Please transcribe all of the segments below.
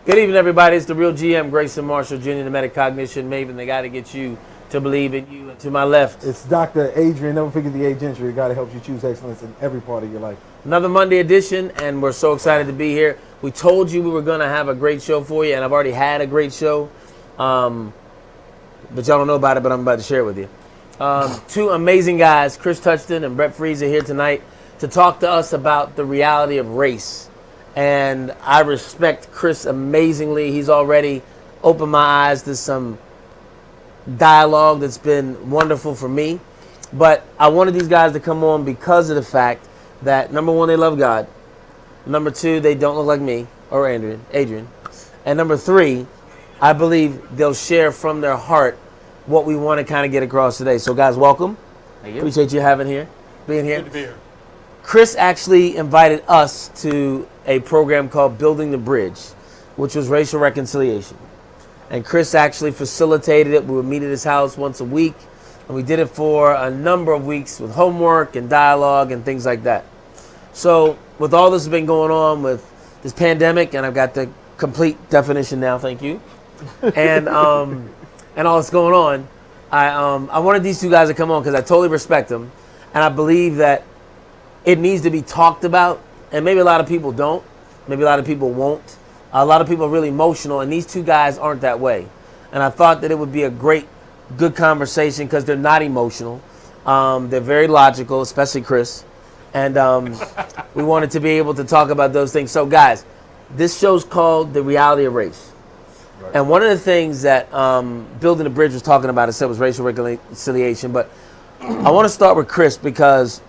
Good evening, everybody. It's the real GM, Grayson Marshall Jr., the Metacognition Maven. They got to get you to believe in you. And to my left, it's Dr. Adrian. Never forget the A Gentry. God helps you choose excellence in every part of your life. Another Monday edition, and we're so excited to be here. We told you we were going to have a great show for you, and I've already had a great show. But y'all don't know about it, but I'm about to share it with you. Two amazing guys, Chris Touchton and Brett Freeze, are here tonight to talk to us about the reality of race. And I respect Chris amazingly. He's already opened my eyes to some dialogue that's been wonderful for me. But I wanted these guys to come on because of the fact that, number one, they love God. Number two, they don't look like me or Adrian. And number three, I believe they'll share from their heart what we want to kind of get across today. So, guys, welcome. Thank you. Appreciate you being here. Good to be here. Chris actually invited us to a program called Building the Bridge, which was racial reconciliation. And Chris actually facilitated it. We would meet at his house once a week, and we did it for a number of weeks with homework and dialogue and things like that. So with all this has been going on with this pandemic, and I've got the complete definition now, thank you, and all that's going on, I wanted these two guys to come on because I totally respect them, and I believe that it needs to be talked about, and maybe a lot of people don't. Maybe a lot of people won't. A lot of people are really emotional, and these two guys aren't that way. And I thought that it would be a good conversation because they're not emotional. They're very logical, especially Chris. And we wanted to be able to talk about those things. So, guys, this show's called The Reality of Race. Right. And one of the things that Building the Bridge was talking about, I said, was racial reconciliation. But I want to start with Chris because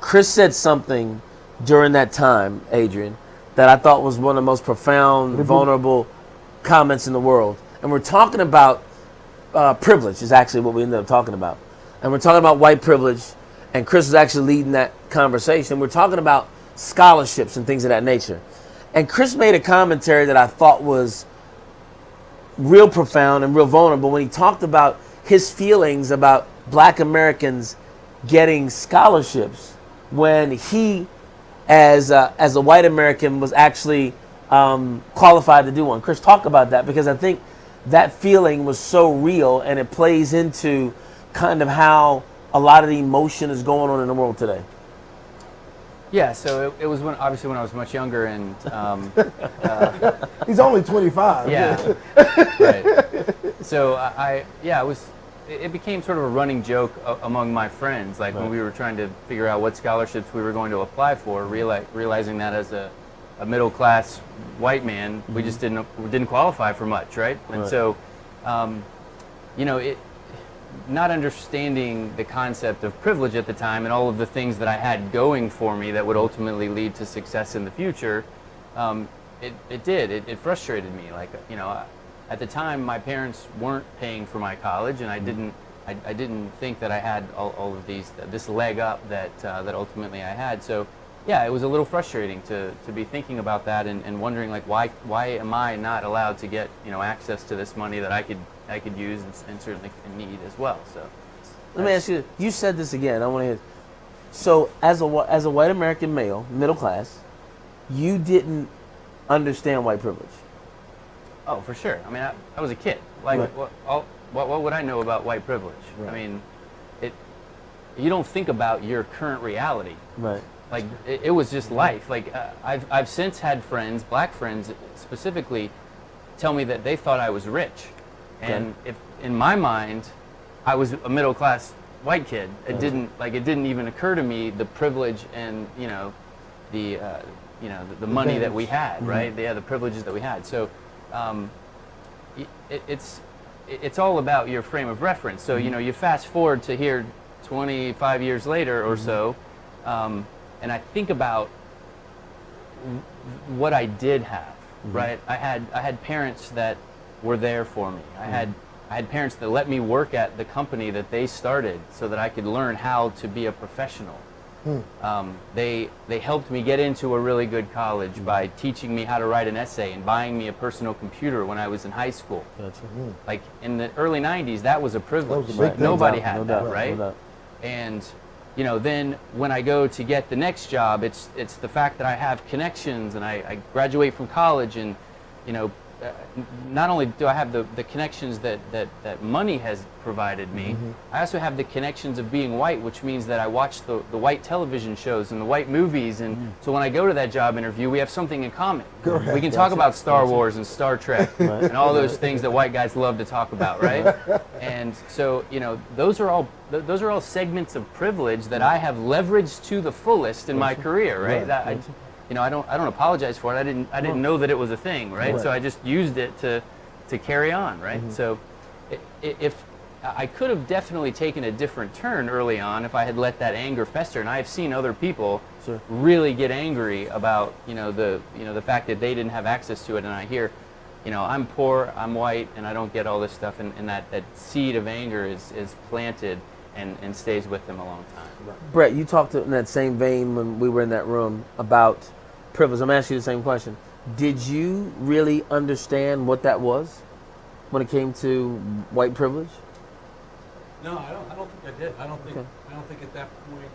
Chris said something during that time, Adrian, that I thought was one of the most profound, vulnerable comments in the world. And we're talking about privilege is actually what we ended up talking about. And we're talking about white privilege, and Chris was actually leading that conversation. We're talking about scholarships and things of that nature. And Chris made a commentary that I thought was real profound and real vulnerable when he talked about his feelings about Black Americans getting scholarships when he, as a white American, was actually qualified to do one. Chris, talk about that, because I think that feeling was so real, and it plays into kind of how a lot of the emotion is going on in the world today. Yeah, so it was obviously when I was much younger, and he's only 25. Yeah, right. So it became sort of a running joke among my friends, like when we were trying to figure out what scholarships we were going to apply for, realizing that as a middle-class white man, we just didn't qualify for much, right? And so, not understanding the concept of privilege at the time and all of the things that I had going for me that would ultimately lead to success in the future, it frustrated me. Like, at the time, my parents weren't paying for my college, and I didn't think that I had all of this leg up that ultimately I had. So, yeah, it was a little frustrating to be thinking about that and wondering, like, why am I not allowed to get access to this money that I could use and certainly can need as well. So, let me ask you. You said this again. I want to hear. So, as a white American male, middle class, you didn't understand white privilege. Oh, for sure. I mean, I was a kid. Like, what would I know about white privilege? Right. I mean, you don't think about your current reality. Right. Like, it was just life. Like, I've since had friends, Black friends specifically, tell me that they thought I was rich, and if in my mind, I was a middle class white kid. It didn't even occur to me the privilege and the money that we had, right? Yeah, the privileges that we had. So. It's all about your frame of reference. So you fast forward to here 25 years later or so, and I think about what I did have, right? I had parents that were there for me. I had parents that let me work at the company that they started so that I could learn how to be a professional. They helped me get into a really good college by teaching me how to write an essay and buying me a personal computer when I was in high school. Like in the early 90s, that was a privilege. Nobody had that, right? And then when I go to get the next job, it's the fact that I have connections and I graduate from college and you know, not only do I have the connections that money has provided me, I also have the connections of being white, which means that I watch the white television shows and the white movies, and so when I go to that job interview, we have something in common. Correct. We can talk about Star Wars and Star Trek and all those things that white guys love to talk about, right? And so, you know, those are all segments of privilege that I have leveraged to the fullest in my career, right? You know, I don't apologize for it. I didn't know that it was a thing, right? So I just used it to carry on, right? So if I could have definitely taken a different turn early on if I had let that anger fester, and I have seen other people really get angry about the fact that they didn't have access to it, and I hear, you know, I'm poor, I'm white, and I don't get all this stuff, and that seed of anger is planted and stays with them a long time. Brett, you talked in that same vein when we were in that room about privilege. I'm asking you the same question. Did you really understand what that was when it came to white privilege? No, I don't think I did. I don't think at that point.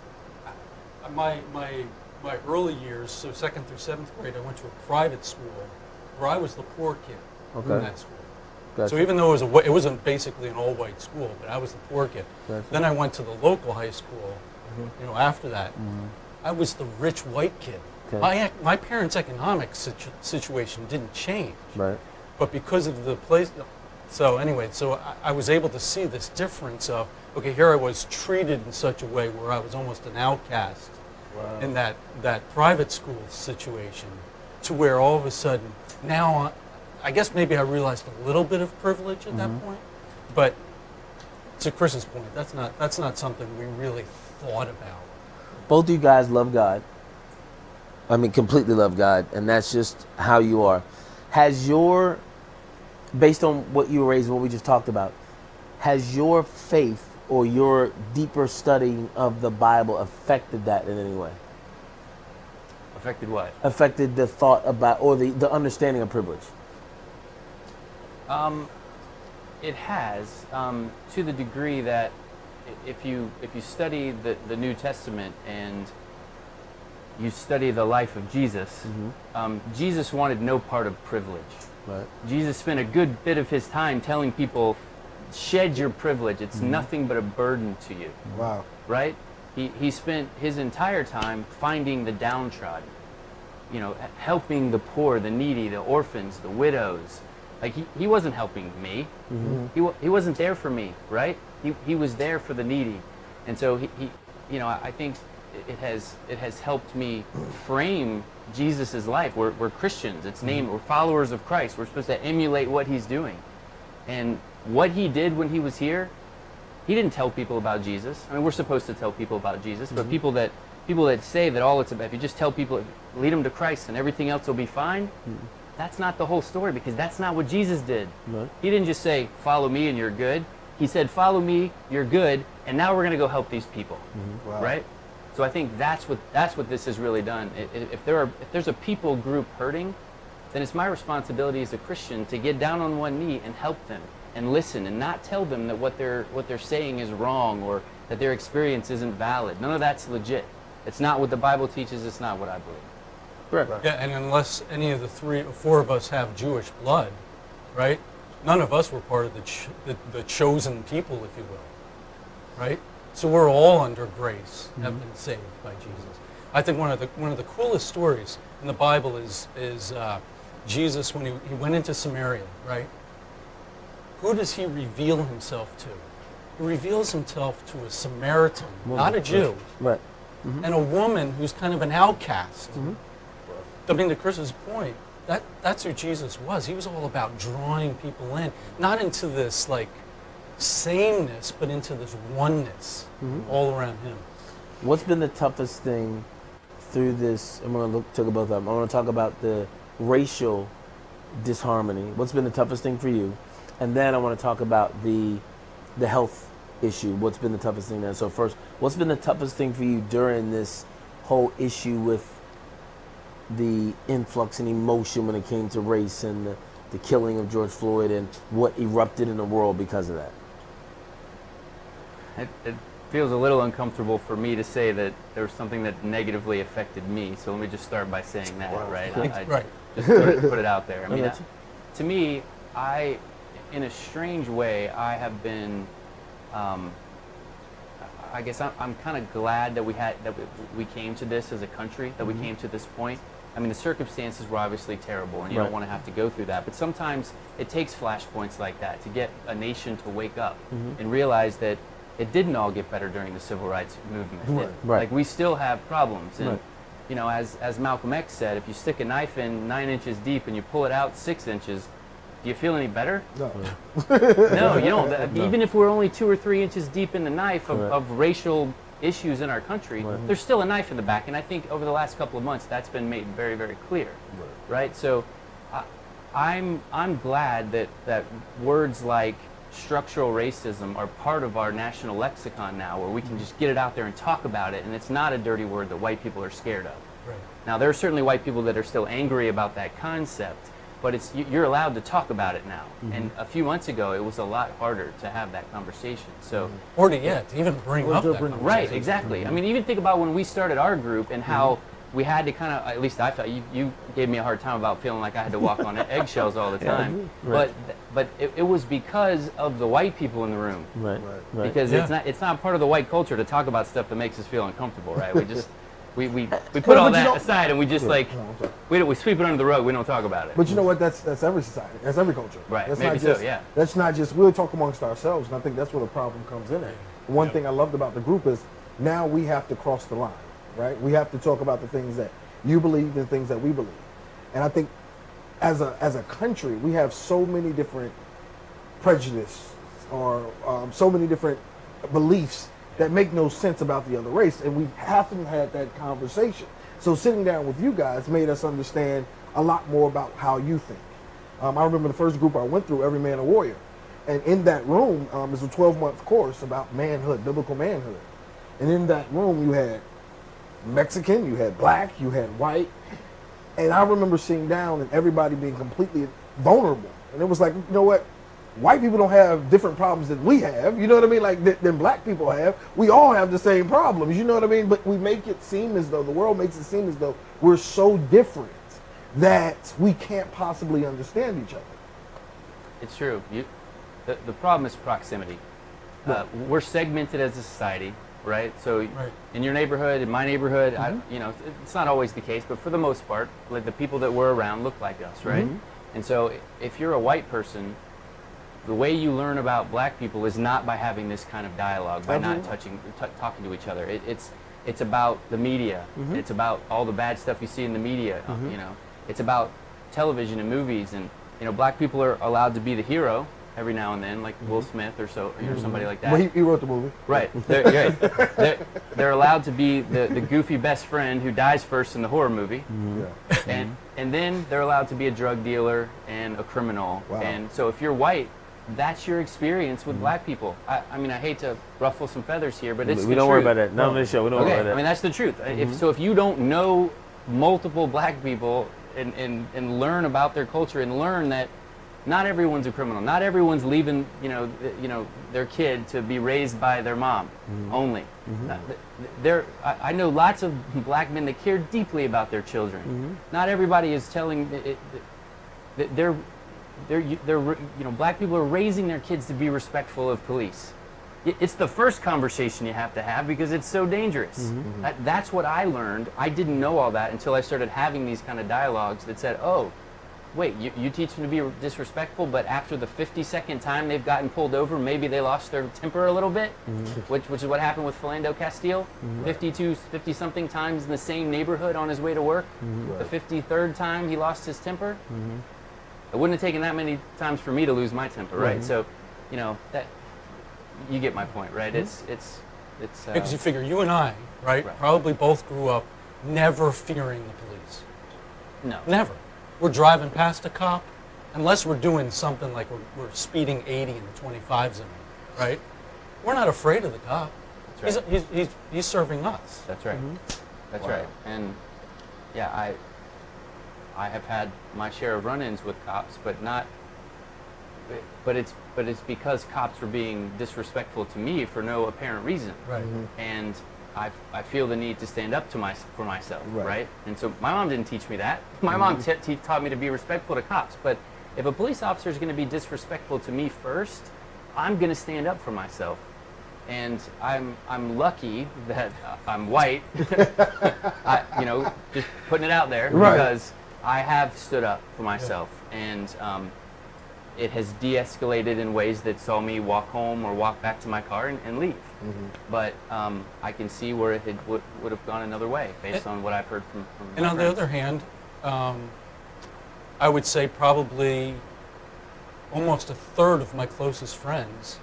My early years, so 2nd through 7th grade, I went to a private school where I was the poor kid in that school. Gotcha. So even though it wasn't basically an all-white school, but I was the poor kid. Gotcha. Then I went to the local high school. You know, after that, I was the rich white kid. Okay. My parents' economic situation didn't change. Right. But because of the place, so anyway, I was able to see this difference of, okay, here I was treated in such a way where I was almost an outcast in that private school situation, to where all of a sudden, now, I guess maybe I realized a little bit of privilege at that point, but to Chris's point, that's not something we really thought about. Both of you guys love God. I mean, completely love God, and that's just how you are. Based on what you were raised and what we just talked about, has your faith or your deeper studying of the Bible affected that in any way? Affected what? Affected the thought about, or the understanding of privilege? It has, to the degree that if you study the New Testament and you study the life of Jesus, Jesus wanted no part of privilege. Right. Jesus spent a good bit of his time telling people, shed your privilege. It's nothing but a burden to you. Wow. Right? He spent his entire time finding the downtrodden, you know, helping the poor, the needy, the orphans, the widows. Like he wasn't helping me. He wasn't there for me, right? He was there for the needy. And so he you know, I think it has helped me frame Jesus' life. We're Christians. It's named, we're followers of Christ. We're supposed to emulate what he's doing. And what he did when he was here, he didn't tell people about Jesus. I mean, we're supposed to tell people about Jesus, but people that say that all it's about, if you just tell people, lead them to Christ and everything else will be fine, that's not the whole story, because that's not what Jesus did. Right. He didn't just say, follow me and you're good. He said, follow me, you're good, and now we're going to go help these people, Wow. right? So I think that's what this has really done. If there's a people group hurting, then it's my responsibility as a Christian to get down on one knee and help them and listen and not tell them that what they're saying is wrong or that their experience isn't valid. None of that's legit. It's not what the Bible teaches. It's not what I believe. Right. Yeah, and unless any of the 3 or 4 of us have Jewish blood, right? None of us were part of the chosen people, if you will, right? So we're all under grace, have been saved by Jesus. I think one of the coolest stories in the Bible is Jesus when he went into Samaria, right? Who does he reveal himself to? He reveals himself to a Samaritan, not a Jew, Right. and a woman who's kind of an outcast. I mean, to Chris's point, that's who Jesus was. He was all about drawing people in, not into this like sameness, but into this oneness all around him. What's been the toughest thing through this? I'm going to talk about them. I want to talk about the racial disharmony. What's been the toughest thing for you? And then I want to talk about the health issue. What's been the toughest thing there? So first, what's been the toughest thing for you during this whole issue with the influx and emotion when it came to race and the killing of George Floyd and what erupted in the world because of that? It feels a little uncomfortable for me to say that there was something that negatively affected me. So let me just start by saying that, right? I Right. just put it out there. I mean, to me, in a strange way, I have been. I guess I'm kind of glad that we came to this as a country, that we came to this point. I mean, the circumstances were obviously terrible, and you Right. don't want to have to go through that. But sometimes it takes flashpoints like that to get a nation to wake up and realize that it didn't all get better during the civil rights movement. Right. Like, we still have problems. And, Right. you know, as Malcolm X said, if you stick a knife in 9 inches deep and you pull it out 6 inches, do you feel any better? No. No, you don't. Even if we're only 2 or 3 inches deep in the knife Correct. of racial issues in our country, there's still a knife in the back. And I think over the last couple of months, that's been made very, very clear. Right? So I'm glad that words like structural racism are part of our national lexicon now, where we can just get it out there and talk about it, and it's not a dirty word that white people are scared of. Right. Now, there are certainly white people that are still angry about that concept, but you're allowed to talk about it now. And a few months ago, it was a lot harder to have that conversation. So, Or to even bring Or up to that bring- conversation. right, exactly. I mean, even think about when we started our group and how we had to kind of, at least I felt, you gave me a hard time about feeling like I had to walk on eggshells all the time. Right. But it was because of the white people in the room. Right. Right. Right. Because Yeah. it's not part of the white culture to talk about stuff that makes us feel uncomfortable, right? We just we put But all you that don't- aside and we just like No, I'm sorry. we sweep it under the rug. We don't talk about it. But you know what? That's every society. That's every culture. Right, That's maybe not so, just, yeah. That's not just, we'll talk amongst ourselves, and I think that's where the problem comes in at. One thing I loved about the group is now we have to cross the line, right? We have to talk about the things that you believe and things that we believe. And I think as a country, we have so many different prejudice or so many different beliefs that make no sense about the other race, and we haven't had that conversation. So sitting down with you guys made us understand a lot more about how you think. I remember the first group I went through, Every Man a Warrior, and in that room is a 12-month course about manhood, biblical manhood. And in that room, you had Mexican, you had black, you had white, and I remember sitting down and everybody being completely vulnerable. And it was like, you know what? White people don't have different problems than we have, you know what I mean? Like than black people have. We all have the same problems, you know what I mean? But we make it seem as though, the world makes it seem as though we're so different that we can't possibly understand each other. It's true. The problem is proximity. We're segmented as a society, right? So Right. in your neighborhood, in my neighborhood, it's not always the case, but for the most part, like the people that we're around look like us, right? And so if you're a white person, the way you learn about black people is not by having this kind of dialogue, by not talking to each other. It's about the media. It's about all the bad stuff you see in the media. You know, it's about television and movies, and you know, black people are allowed to be the hero every now and then, like Will Smith or somebody like that. Well, he wrote the movie. Right. They're allowed to be the goofy best friend who dies first in the horror movie. Yeah. And then they're allowed to be a drug dealer and a criminal. Wow. And so if you're white, that's your experience with black people. I mean, I hate to ruffle some feathers here, but it's we the don't worry truth. about that. Not on this show. We don't worry Okay, about that. I mean, that's the truth. If you don't know multiple black people and learn about their culture and learn that not everyone's a criminal, not everyone's leaving their kid to be raised by their mom only. I know lots of black men that care deeply about their children. Not everybody is telling they're black people are raising their kids to be respectful of police. It's the first conversation you have to have because it's so dangerous. That's what I learned. I didn't know all that until I started having these kind of dialogues that said, oh, wait, you teach them to be disrespectful, but after the 52nd time they've gotten pulled over, maybe they lost their temper a little bit, which is what happened with Philando Castile. 50-something times in the same neighborhood on his way to work. The 53rd time he lost his temper. It wouldn't have taken that many times for me to lose my temper, right? So, you know, that you get my point, right? It's Because you figure you and I, right, probably both grew up never fearing the police. no. Never. We're driving past a cop, unless we're doing something like we're speeding 80 in the 25 zone, right? We're not afraid of the cop. That's right. He's serving us. That's right. That's right. And yeah, I have had my share of run-ins with cops, but not. But it's because cops were being disrespectful to me for no apparent reason. Right. And I feel the need to stand up for myself, Right. right? And so my mom didn't teach me that. My mom taught me to be respectful to cops. But if a police officer is going to be disrespectful to me first, I'm going to stand up for myself. And I'm lucky that I'm white, just putting it out there, Right. because I have stood up for myself, and it has de-escalated in ways that saw me walk home or walk back to my car and leave. But I can see where it would have gone another way based on what I've heard from And my on friends. the other hand, I would say probably almost a third of my closest friends,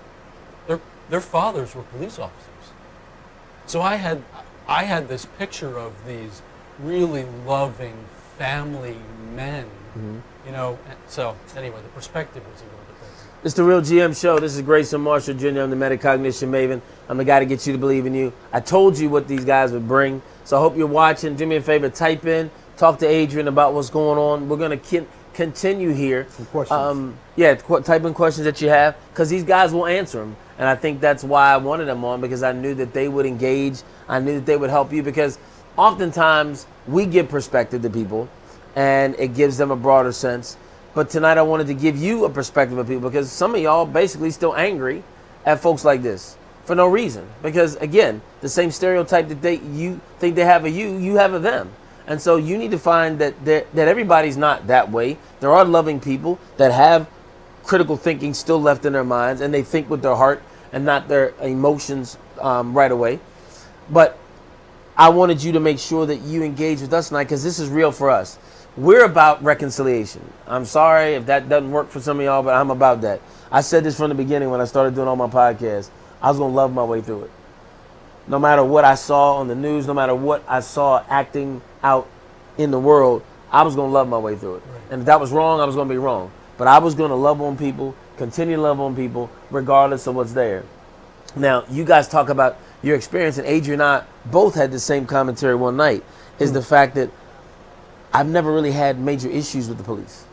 their fathers were police officers. So I had this picture of these really loving family men, you know. And so anyway, the perspective was a little bit different. It's the Real GM Show. This is Grayson Marshall Jr. I'm the metacognition maven. I'm the guy to get you to believe in you. I told you what these guys would bring, so I hope you're watching. Do me a favor, type in, talk to Adrian about what's going on. We're going to continue here. Some questions. Type in questions that you have, because these guys will answer them. And I think that's why I wanted them on, because I knew that they would engage. I knew that they would help you, because oftentimes we give perspective to people and it gives them a broader sense. But tonight I wanted to give you a perspective of people, because some of y'all basically still angry at folks like this for no reason. Because again, the same stereotype that you think they have of you have of them. And so you need to find that everybody's not that way. There are loving people that have critical thinking still left in their minds, and they think with their heart and not their emotions right away. But I wanted you to make sure that you engage with us tonight, because this is real for us. We're about reconciliation. I'm sorry if that doesn't work for some of y'all, but I'm about that. I said this from the beginning when I started doing all my podcasts. I was going to love my way through it. No matter what I saw on the news, no matter what I saw acting out in the world, I was going to love my way through it. Right. And if that was wrong, I was going to be wrong. But I was going to love on people, continue to love on people, regardless of what's there. Now, you guys talk about your experience, and Adrian and I both had the same commentary one night, is the fact that I've never really had major issues with the police.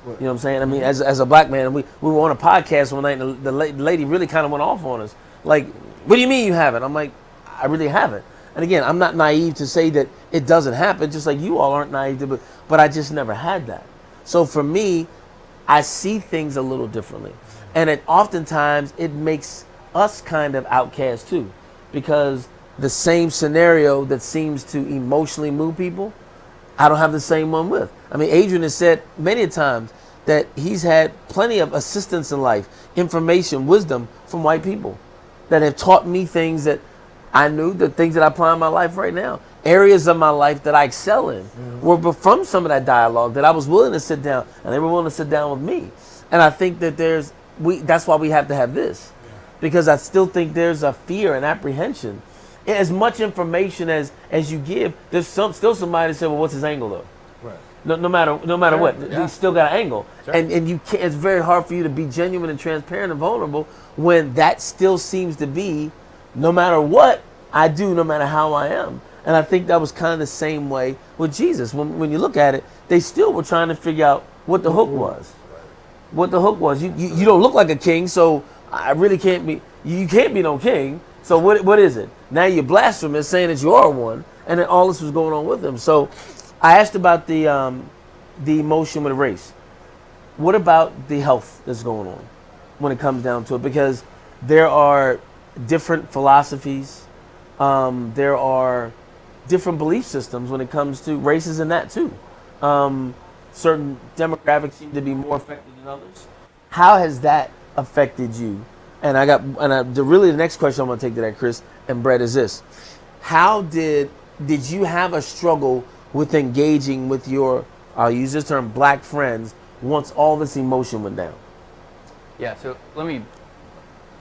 You know what I'm saying? I mean, as a black man, we were on a podcast one night, and the lady really kind of went off on us. Like, what do you mean you haven't? I'm like, I really haven't. And again, I'm not naive to say that it doesn't happen, just like you all aren't naive to, but I just never had that. So for me, I see things a little differently. And oftentimes it makes us kind of outcast too, because the same scenario that seems to emotionally move people, I don't have the same one with. I mean, Adrian has said many times that he's had plenty of assistance in life, information, wisdom from white people that have taught me things that I knew, the things that I apply in my life right now. Areas of my life that I excel in were from some of that dialogue that I was willing to sit down, and they were willing to sit down with me. And I think that that's why we have to have this, because I still think there's a fear and apprehension. As much information as you give, there's still somebody that said, well, what's his angle though? Right. No matter what, yeah. you still got an angle. Sure. And you can't, it's very hard for you to be genuine and transparent and vulnerable when that still seems to be, no matter what I do, no matter how I am. And I think that was kind of the same way with Jesus. When you look at it, they still were trying to figure out what the hook was. What the hook was. You don't look like a king, so I really can't be, you can't be no king. So what is it? Now you're blasphemous, saying that you are one, and then all this was going on with him. So I asked about the emotion with race. What about the health that's going on when it comes down to it? Because there are different philosophies. There are different belief systems when it comes to races and that too. Certain demographics seem to be more affected than others. How has that affected you? And the next question I'm going to take to that, Chris and Brett, is this: how did you have a struggle with engaging with your, I'll use this term, black friends, once all this emotion went down? Yeah, so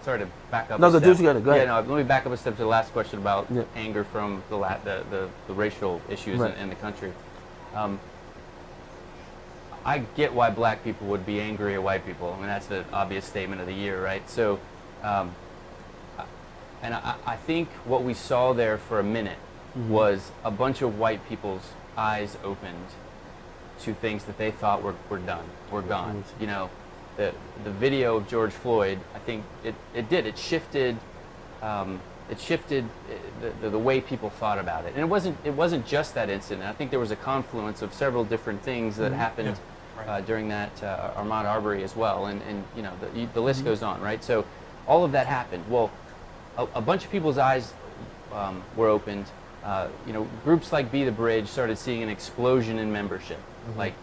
sorry to back up No, a go step. do what you gotta, go ahead. Yeah, no, let me back up a step to the last question about Yeah. anger from the racial issues Right. in the country. I get why black people would be angry at white people. I mean, that's the obvious statement of the year, right? So, and I think what we saw there for a minute was a bunch of white people's eyes opened to things that they thought were done, were gone. You know, the video of George Floyd, I think it shifted the way people thought about it. And it wasn't just that incident. I think there was a confluence of several different things that happened Right. during that Ahmaud Arbery as well, and you know the list goes on, right? So all of that happened. Well, a bunch of people's eyes were opened. You know, groups like Be the Bridge started seeing an explosion in membership. Like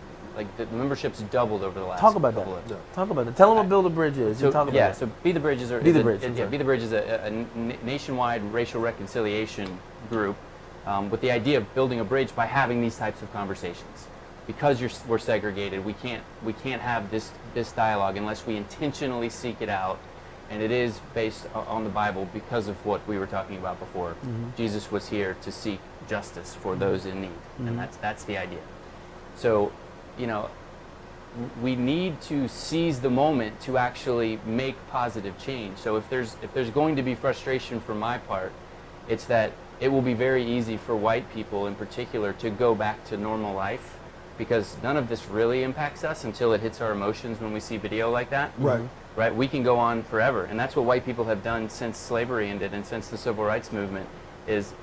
the memberships doubled over the last. Talk about couple that. of- Talk about it. Tell them what Build a Bridge is. So, Talk about yeah, it. so Be the Bridge is Be the Bridge, I'm yeah, sorry. Be the Bridge is a nationwide racial reconciliation group with the idea of building a bridge by having these types of conversations. Because we're segregated, we can't have this dialogue unless we intentionally seek it out, and it is based on the Bible because of what we were talking about before. Jesus was here to seek justice for those in need, and that's the idea. So, you know, we need to seize the moment to actually make positive change. So if there's going to be frustration for my part, it's that it will be very easy for white people in particular to go back to normal life, because none of this really impacts us until it hits our emotions when we see video like that. Right. Right? We can go on forever, and that's what white people have done since slavery ended and since the civil rights movement. Is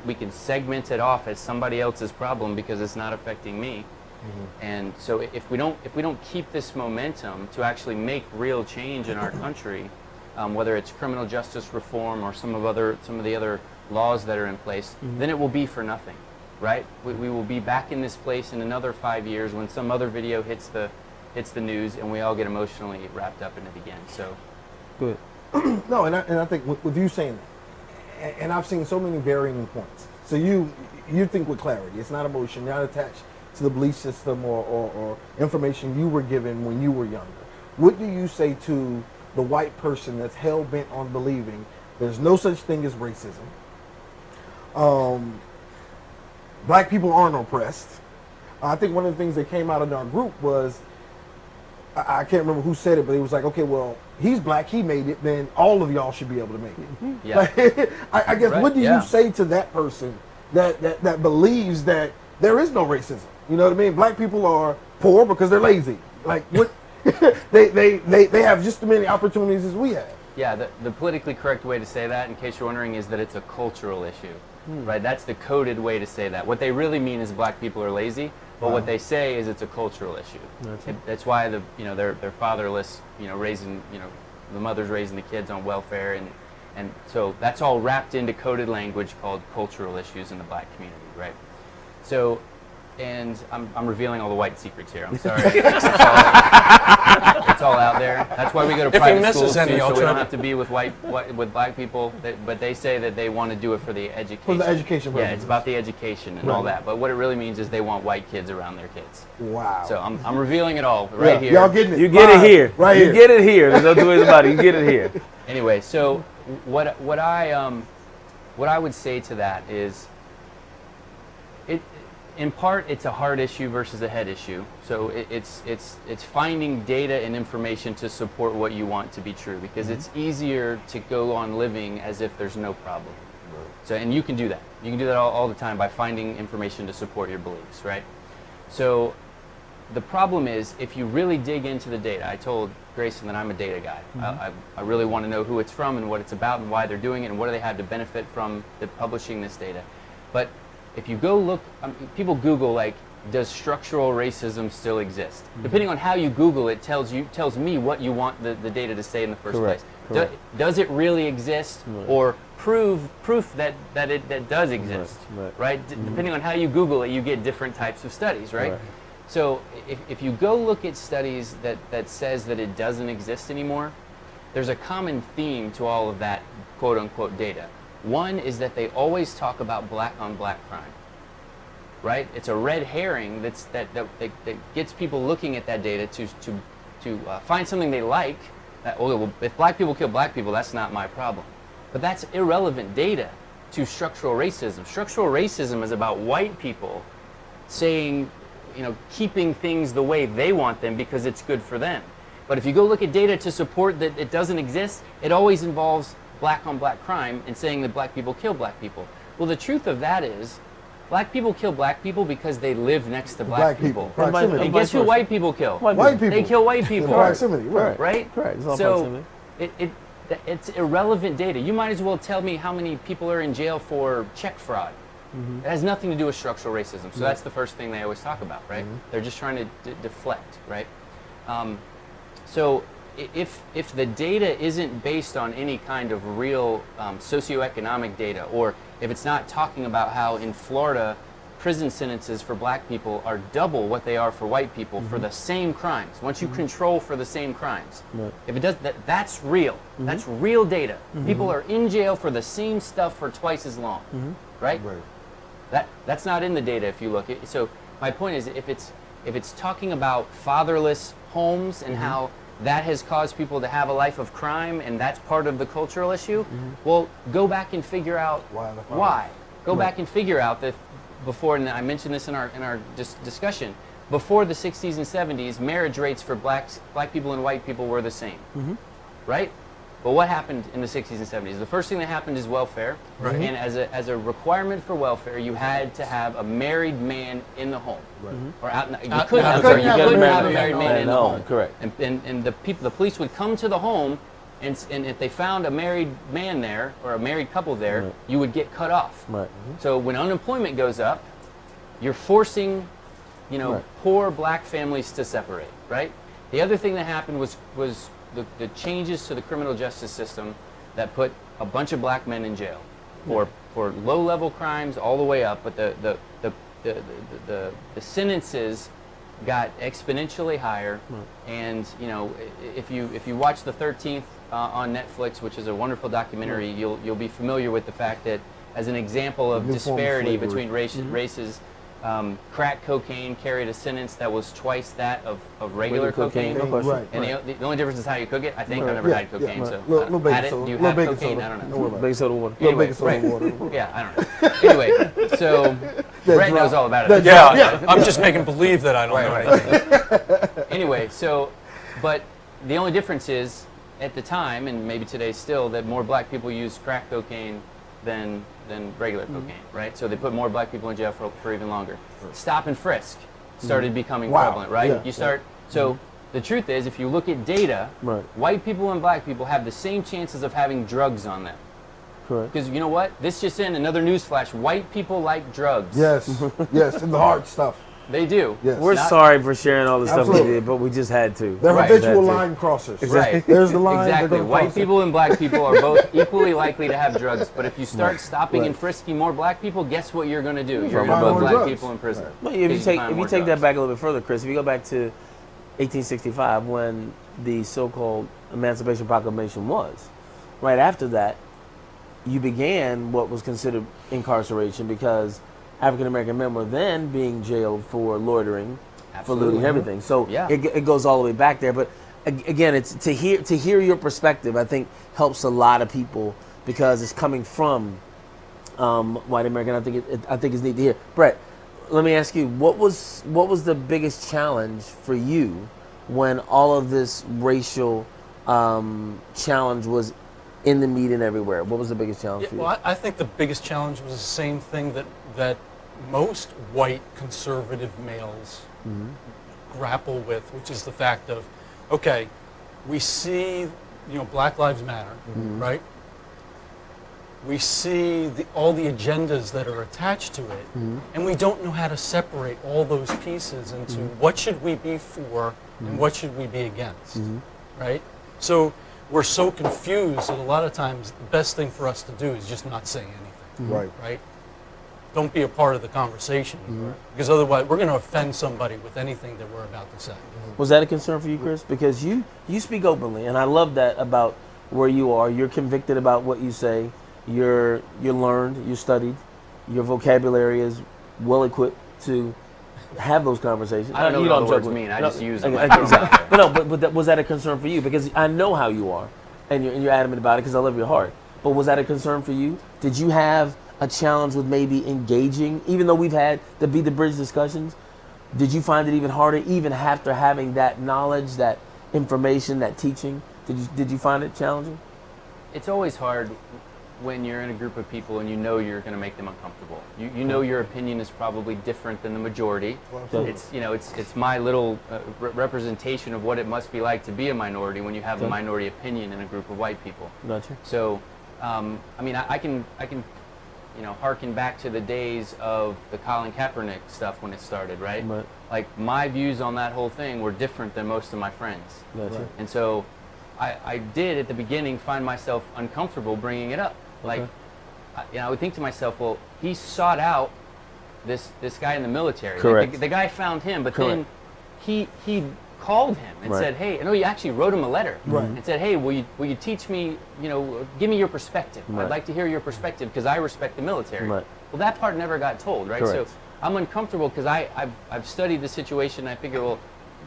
we can segment it off as somebody else's problem because it's not affecting me. And so if we don't keep this momentum to actually make real change in our country, whether it's criminal justice reform or some of the other laws that are in place, then it will be for nothing, right? We will be back in this place in another 5 years when some other video hits the news and we all get emotionally wrapped up in it again. So Good. No, and I think with you saying that, and I've seen so many varying points. So you think with clarity. It's not emotion, not attached to the belief system or information you were given when you were younger. What do you say to the white person that's hell-bent on believing there's no such thing as racism? Black people aren't oppressed. I think one of the things that came out of our group was, I can't remember who said it, but it was like, okay, well, he's black, he made it, then all of y'all should be able to make it. yeah. Like, I guess, Right, what do yeah. you say to that person that believes that there is no racism? You know what I mean? Black people are poor because they're lazy. Like, what? they have just as many opportunities as we have. Yeah, the politically correct way to say that, in case you're wondering, is that it's a cultural issue, right? That's the coded way to say that. What they really mean is black people are lazy, but what they say is it's a cultural issue. That's why they're fatherless, raising, the mother's raising the kids on welfare, and so that's all wrapped into coded language called cultural issues in the black community, right? So, and I'm revealing all the white secrets here. I'm sorry. It's all out there. That's why we go to If he private misses schools any, too, I'll so we try don't to- have to be with with black people. But they say that they want to do it for the education. For the education Yeah, purposes. it's about the education and all that. But what it really means is they want white kids around their kids. Wow. So I'm reveling it all right Yeah, here. Y'all getting it. You get it Live, here. Right you here. get it here. There's no two ways about it. You get it here. Anyway, so what I would say to that is, in part, it's a heart issue versus a head issue. So it's finding data and information to support what you want to be true, because it's easier to go on living as if there's no problem. So, and you can do that. You can do that all the time by finding information to support your beliefs, right? So the problem is, if you really dig into the data, I told Grayson that I'm a data guy. I really want to know who it's from and what it's about and why they're doing it and what do they have to benefit from publishing this data. But if you go look, people Google, like, does structural racism still exist? Depending on how you Google it, tells me what you want the data to say in the first Correct, place. correct. Does it really exist, or proof that does exist? Right? Depending on how you Google it, you get different types of studies, right? Right. So if you go look at studies that says that it doesn't exist anymore, there's a common theme to all of that quote unquote data. One is that they always talk about black on black crime, right? It's a red herring that gets people looking at that data to find something they like. Well, if black people kill black people, that's not my problem. But that's irrelevant data to structural racism. Structural racism is about white people saying, keeping things the way they want them because it's good for them. But if you go look at data to support that it doesn't exist, it always involves black on black crime and saying that black people kill black people. Well, the truth of that is, black people kill black people because they live next to black people. Proximity. And guess who white people kill? White White people. They kill white people. Proximity, right. Right? Correct. It's all So proximity. it's irrelevant data. You might as well tell me how many people are in jail for check fraud. It has nothing to do with structural racism. So that's the first thing they always talk about, right? They're just trying to deflect, right? So if the data isn't based on any kind of real socioeconomic data, or if it's not talking about how in Florida prison sentences for black people are double what they are for white people for the same crimes, once you control for the same crimes, if it does that's real. That's real data. People are in jail for the same stuff for twice as long, right? That's not in the data if you look. So my point is, if it's talking about fatherless homes and how that has caused people to have a life of crime, and that's part of the cultural issue, well, go back and figure out why. Go back and figure out that before, and I mentioned this in our discussion, before the 60s and 70s, marriage rates for black people and white people were the same, right? But what happened in the 60s and 70s? The first thing that happened is welfare, and as a requirement for welfare, you had to have a married man in the home, or out. You couldn't have a married man in the home. Correct. And the police would come to the home, and if they found a married man there or a married couple there, you would get cut off. Right. So when unemployment goes up, you're forcing, poor black families to separate, right? The other thing that happened was the changes to the criminal justice system that put a bunch of black men in jail for low-level crimes all the way up, but the sentences got exponentially higher. And if you watch The 13th on Netflix, which is a wonderful documentary, you'll be familiar with the fact that as an example of disparity between races, crack cocaine carried a sentence that was twice that of regular cocaine. And the only difference is how you cook it. I think I've never had cocaine, so little had it. baking soda. Do you Little have baking cocaine? soda. I don't Don't know. worry about Baking soda water. Little Anyway, baking soda water. Yeah, I don't know. Anyway, so Brett knows all about it. Yeah, I'm just making believe that I don't know anything. Anyway, but the only difference is, at the time, and maybe today still, that more black people use crack cocaine than regular cocaine, right? So they put more black people in jail for even longer. Stop and frisk started becoming prevalent, right? Yeah. You start, so the truth is, if you look at data, white people and black people have the same chances of having drugs on them. Correct. Because you know what? This just in, another news flash, white people like drugs. Yes, yes, and the hard stuff. They do. Yes. We're sorry for sharing all the stuff we Absolutely. did, but we just had to. They're Right. habitual Had to. line crossers. Right. There's the line. Exactly. They're gonna White cross it. people and black people are both equally likely to have drugs. But if you start stopping Right. and frisking more black people, guess what you're going to do? You're find going to put more black drugs. people in prison. Well, if you Because take find if you more take that drugs. back a little bit further, Chris, if you go back to 1865 when the so-called Emancipation Proclamation was, right after that, you began what was considered incarceration because African American men were then being jailed for loitering, for looting everything. So Yeah. it goes all the way back there. But again, it's to hear your perspective. I think helps a lot of people because it's coming from white American. I think it's neat to hear. Brett, let me ask you, what was the biggest challenge for you when all of this racial challenge was in the media and everywhere? What was the biggest challenge for you? Well, I think the biggest challenge was the same thing that most white conservative males grapple with, which is the fact of, okay, we see, Black Lives Matter, right? We see all the agendas that are attached to it, and we don't know how to separate all those pieces into what should we be for and what should we be against, right? So we're so confused that a lot of times the best thing for us to do is just not say anything, Right. right? Don't be a part of the conversation, because otherwise we're going to offend somebody with anything that we're about to say. Was that a concern for you, Chris? Because you speak openly, and I love that about where you are. You're convicted about what you say. You're learned. You studied. Your vocabulary is well equipped to have those conversations. I don't know You what all the I'm words joking. mean. I No, just use them. exactly. But was that a concern for you? Because I know how you are, and you're adamant about it because I love your heart. But was that a concern for you? Did you have a challenge with maybe engaging, even though we've had the Be the Bridge discussions? Did you find it even harder, even after having that knowledge, that information, that teaching? Did you find it challenging? It's always hard when you're in a group of people and you know you're going to make them uncomfortable. You know your opinion is probably different than the majority. It's my little representation of what it must be like to be a minority when you have a minority opinion in a group of white people. Gotcha. So, I can harken back to the days of the Colin Kaepernick stuff when it started, right? Right. Like my views on that whole thing were different than most of my friends. Gotcha. Right. And so I did at the beginning find myself uncomfortable bringing it up. Like, Okay. I would think to myself, well, he sought out this guy in the military. Like, Correct. the guy found him, but Correct. then he called him and Right. said, hey, I know he actually wrote him a letter Right. and said, hey, will you teach me, give me your perspective. Right. I'd like to hear your perspective because I respect the military. Right. Well, that part never got told, right? Correct. So I'm uncomfortable because I've studied the situation and I figure, well,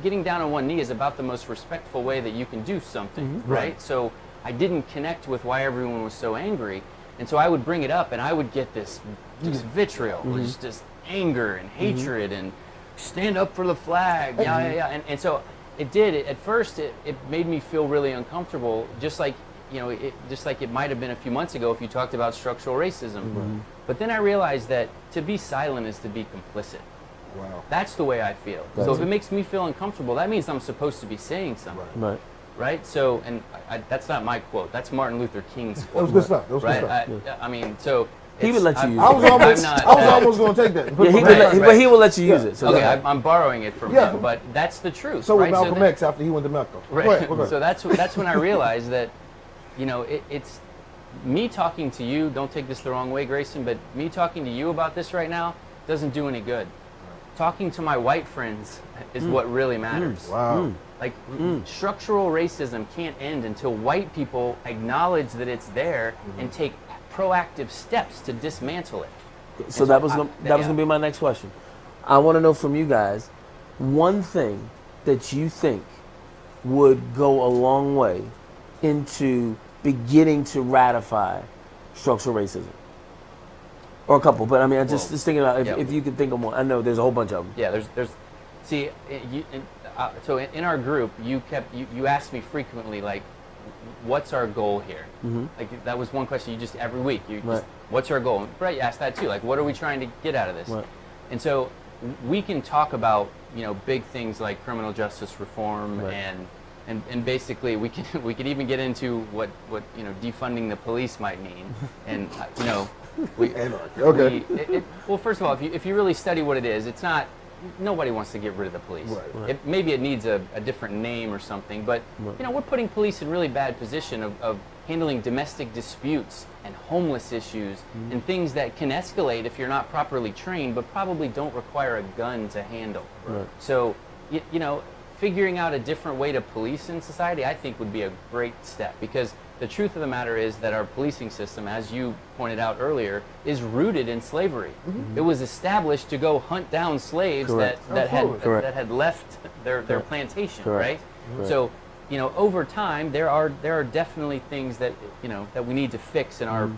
getting down on one knee is about the most respectful way that you can do something, right? Right. So I didn't connect with why everyone was so angry. And so I would bring it up and I would get this just vitriol, just anger and hatred and stand up for the flag. Yeah. And so it did. At first, it made me feel really uncomfortable, just like it might have been a few months ago if you talked about structural racism. But then I realized that to be silent is to be complicit. Wow. That's the way I feel. So if it makes me feel uncomfortable, that means I'm supposed to be saying something. Right. Right? So, and that's not my quote. That's Martin Luther King's That quote. was good stuff. That was Right? good stuff. I mean, so He would let you I'm- use I was it. almost, I'm not, I was almost going to take that. and put Yeah, he it would back. let, Right. but he will let you use Yeah. it. So Okay, go ahead. I'm borrowing it from Yeah. him, but that's the truth. So right? with Malcolm that- X after he went to Mecca. Right. Go ahead, go ahead. So that's when I realized that, it's me talking to you. Don't take this the wrong way, Grayson, but me talking to you about this right now doesn't do any good. Talking to my white friends is what really matters. Wow. Like structural racism can't end until white people acknowledge that it's there and take proactive steps to dismantle it. So that was gonna be my next question. I want to know from you guys one thing that you think would go a long way into beginning to ratify structural racism, or a couple. But I mean, just thinking about if you could think of one. I know there's a whole bunch of them. Yeah, there's. See, so in our group, you asked me frequently, like, what's our goal here? Like that was one question you just every week. Right. What's our goal? Brett, you asked that too. Like, what are we trying to get out of this? Right. And so we can talk about big things like criminal justice reform Right. and basically we could even get into what defunding the police might mean, and we. Anarchy. Okay. Well, first of all, if you really study what it is, it's not. Nobody wants to get rid of the police. Right. Maybe it needs a different name or something, but we're putting police in really bad position of handling domestic disputes and homeless issues and things that can escalate if you're not properly trained, but probably don't require a gun to handle. Right. So, figuring out a different way to police in society, I think would be a great step, because the truth of the matter is that our policing system, as you pointed out earlier, is rooted in slavery. It was established to go hunt down slaves Correct. Absolutely. that had left their plantation, Correct. right? So, over time, there are definitely things that that we need to fix in our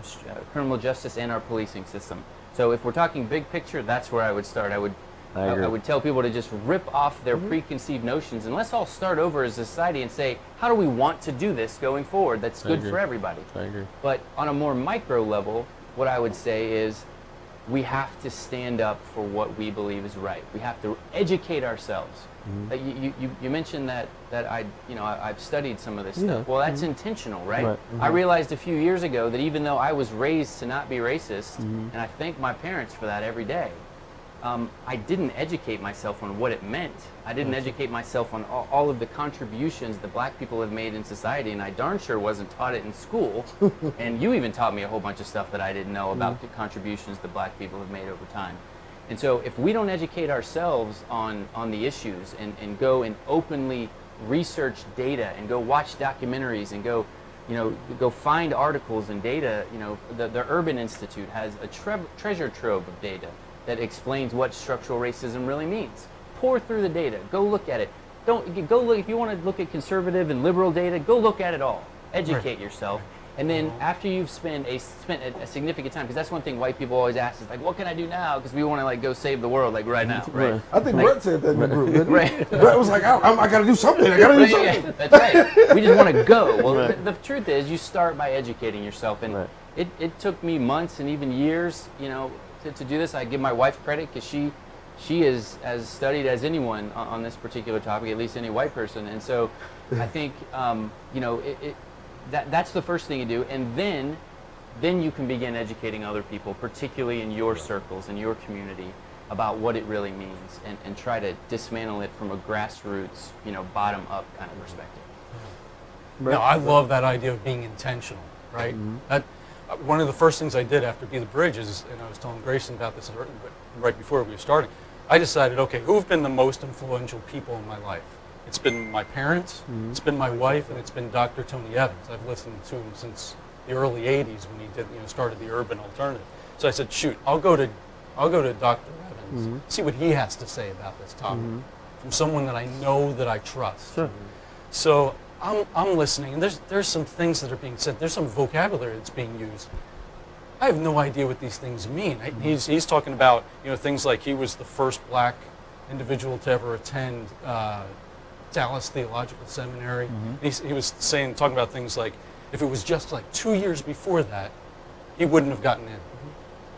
criminal justice and our policing system. So, if we're talking big picture, that's where I would start. I agree. I would tell people to just rip off their preconceived notions and let's all start over as a society and say, how do we want to do this going forward that's good agree. for everybody? I agree. But on a more micro level, what I would say is we have to stand up for what we believe is right. We have to educate ourselves. You mentioned that I've studied some of this stuff. Well, that's intentional, right? Right. I realized a few years ago that even though I was raised to not be racist, and I thank my parents for that every day, I didn't educate myself on what it meant. I didn't educate myself on all of the contributions that black people have made in society, and I darn sure wasn't taught it in school. And you even taught me a whole bunch of stuff that I didn't know about the contributions that black people have made over time. And so if we don't educate ourselves on the issues and go and openly research data and go watch documentaries and go find articles and data, the Urban Institute has a treasure trove of data that explains what structural racism really means. Pour through the data. Go look at it. Go look if you want to look at conservative and liberal data. Go look at it all. Educate yourself, and then after you've spent a significant time, because that's one thing white people always ask is like, what can I do now? Because we want to go save the world right now, right? I think Brett said that in the group, didn't he? Right. Brett was like, I got to do something. I got to do Right, something. yeah, that's right. We just want to go. Well, the truth is, you start by educating yourself, and Right. it took me months and even years, to do this. I give my wife credit because she is as studied as anyone on this particular topic, at least any white person. And so I think that's the first thing you do, and then then you can begin educating other people, particularly in your circles, in your community, about what it really means, and try to dismantle it from a grassroots, bottom-up kind of perspective. No, I love that idea of being intentional, right? That, one of the first things I did after Be the Bridge is, and I was telling Grayson about this right before we were starting, I decided, okay, who have been the most influential people in my life? It's been my parents, it's been my wife, and it's been Dr. Tony Evans. I've listened to him since the early '80s when he did, started the Urban Alternative. So I said, shoot, I'll go to Dr. Evans, see what he has to say about this topic from someone that I know that I trust. Sure. So I'm listening, and there's some things that are being said. There's some vocabulary that's being used. I have no idea what these things mean. He's talking about things like he was the first black individual to ever attend Dallas Theological Seminary. He was talking about things like if it was just like 2 years before that, he wouldn't have gotten in,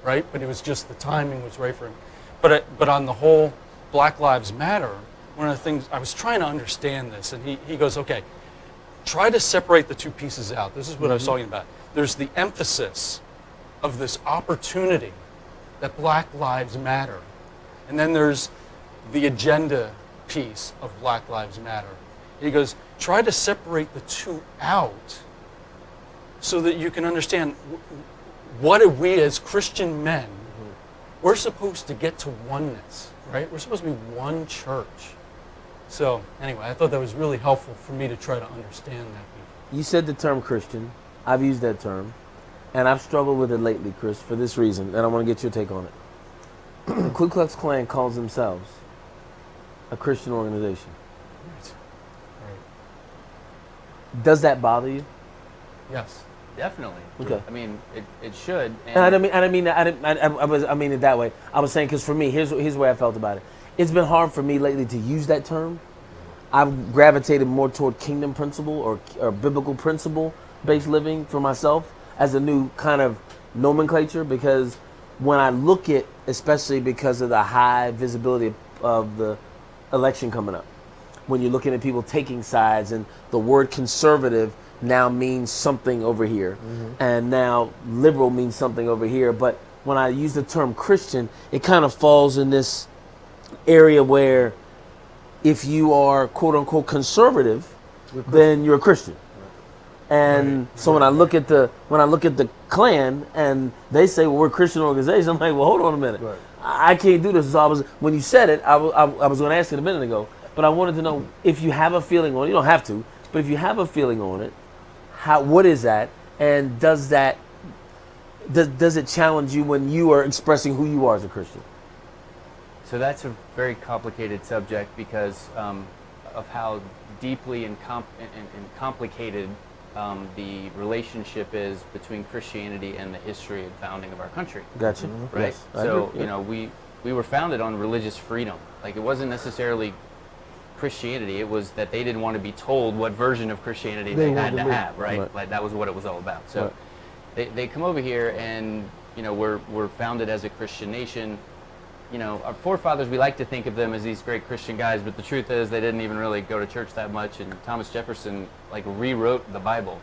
right? But it was just the timing was right for him. But on the whole, Black Lives Matter. One of the things I was trying to understand this, and he goes, okay, try to separate the two pieces out. This is what I was talking about. There's the emphasis of this opportunity that Black Lives Matter, and then there's the agenda piece of Black Lives Matter. He goes, try to separate the two out so that you can understand what are we as Christian men, we're supposed to get to oneness, right? We're supposed to be one church. So anyway, I thought that was really helpful for me to try to understand that. You said the term Christian. I've used that term, and I've struggled with it lately, Chris, for this reason, and I want to get your take on it. The Ku Klux Klan calls themselves a Christian organization. Right. Does that bother you? Yes. Definitely. Okay. I mean, it should. And I mean it that way. I was saying because for me, here's the way I felt about it. It's been hard for me lately to use that term. I've gravitated more toward kingdom principle or biblical principle based living for myself as a new kind of nomenclature, because when I look at, especially because of the high visibility of the election coming up, when you're looking at people taking sides and the word conservative now means something over here, and now liberal means something over here. But when I use the term Christian, it kind of falls in this area where if you are quote unquote conservative, then you're a Christian. And so when I look at the Klan and they say, well, we're a Christian organization, I'm like, well, hold on a minute. Right. I can't do this. So when you said it, I was going to ask it a minute ago, but I wanted to know if you have a feeling on it. You don't have to, but if you have a feeling on it, what is that? And does it challenge you when you are expressing who you are as a Christian? So that's a very complicated subject because of how deeply and complicated the relationship is between Christianity and the history and founding of our country. Gotcha. Right. Yes, I So agree. we were founded on religious freedom. Like, it wasn't necessarily Christianity. It was that they didn't want to be told what version of Christianity they had to have. Right. Like, that was what it was all about. So they come over here and we're founded as a Christian nation. Our forefathers, we like to think of them as these great Christian guys, but the truth is they didn't even really go to church that much. And Thomas Jefferson rewrote the Bible.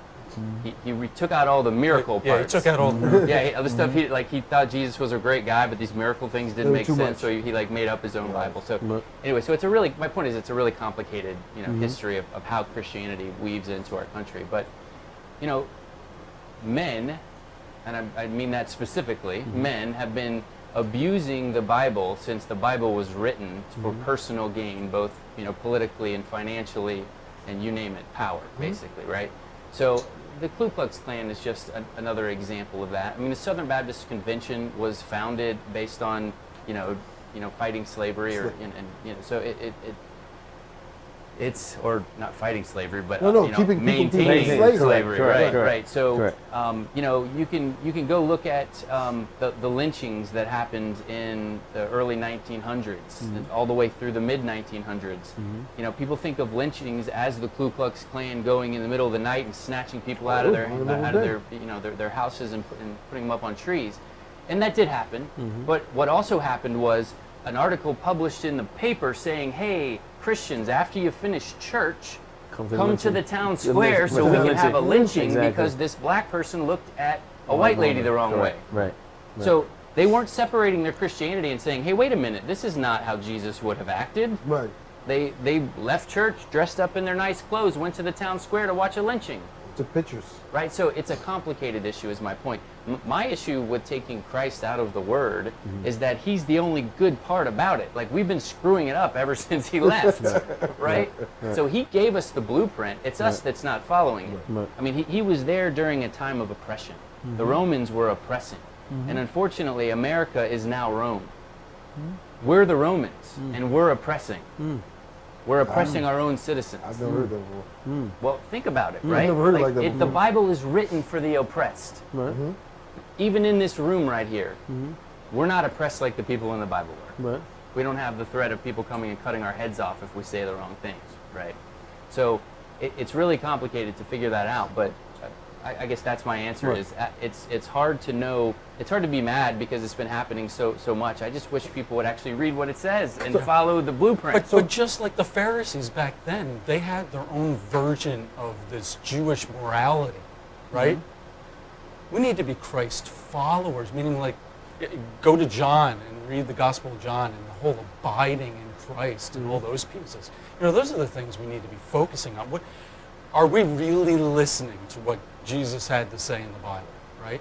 He took out all the miracle parts. Yeah, he took out all the other stuff. He thought Jesus was a great guy, but these miracle things didn't make sense, so he made up his own Bible. So anyway, so it's my point is it's a really complicated history of how Christianity weaves into our country. But men, and I mean that specifically, men have been abusing the Bible since the Bible was written for personal gain, both politically and financially, and you name it, power, basically, right? So the Ku Klux Klan is just another example of that. I mean, the Southern Baptist Convention was founded based on fighting slavery, so it's or not fighting slavery, but keeping maintaining slavery, Correct. right. So Correct. you can go look at the lynchings that happened in the early 1900s and all the way through the mid 1900s. People think of lynchings as the Ku Klux Klan going in the middle of the night and snatching people out of their houses and putting them up on trees, and that did happen. But what also happened was an article published in the paper saying, hey, Christians, after you finish church, come to the town square so we can have a lynching because this black person looked at a white lady the wrong way. Right. So they weren't separating their Christianity and saying, hey, wait a minute, this is not how Jesus would have acted. Right. They left church, dressed up in their nice clothes, went to the town square to watch a lynching. Took pictures. Right? So it's a complicated issue is my point. My issue with taking Christ out of the Word is that he's the only good part about it. Like, we've been screwing it up ever since he left, right? So he gave us the blueprint. It's us that's not following it. Right. I mean, he was there during a time of oppression. The Romans were oppressing. And unfortunately, America is now Rome. We're the Romans, and we're oppressing. We're oppressing our own citizens. I've never heard that before. Well, think about it, right? never heard it like that The before. Bible is written for the oppressed. Right. Even in this room right here, we're not oppressed like the people in the Bible were. Right. We don't have the threat of people coming and cutting our heads off if we say the wrong things, right? So it's really complicated to figure that out, but I guess that's my answer. Right. Is it's hard to know. It's hard to be mad because it's been happening so much. I just wish people would actually read what it says and follow the blueprint. But just like the Pharisees back then, they had their own version of this Jewish morality, right? We need to be Christ followers, meaning like go to John and read the Gospel of John and the whole abiding in Christ and all those pieces. You know, those are the things we need to be focusing on. What are we really listening to what Jesus had to say in the Bible, right?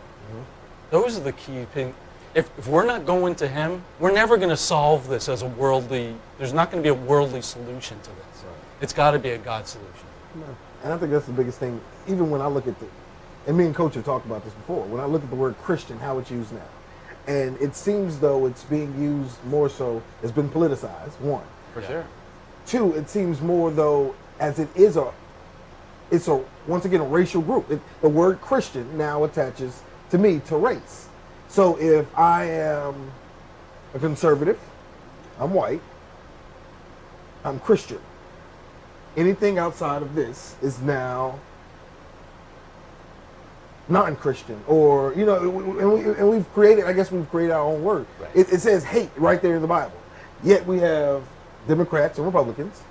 Those are the key things. If we're not going to him, we're never going to solve this as a worldly, there's not going to be a worldly solution to this. It's got to be a God solution. And I think that's the biggest thing. Even when I look at and me and Coach have talked about this before, when I look at the word Christian, how it's used now. And it seems though it's being used more so, it's been politicized, one. For sure. Two, it seems more though as it's once again a racial group. The word Christian now attaches to me to race. So if I am a conservative, I'm white, I'm Christian. Anything outside of this is now non-Christian, or and we've created our own word. Right. It says hate right there in the Bible. Yet we have Democrats and Republicans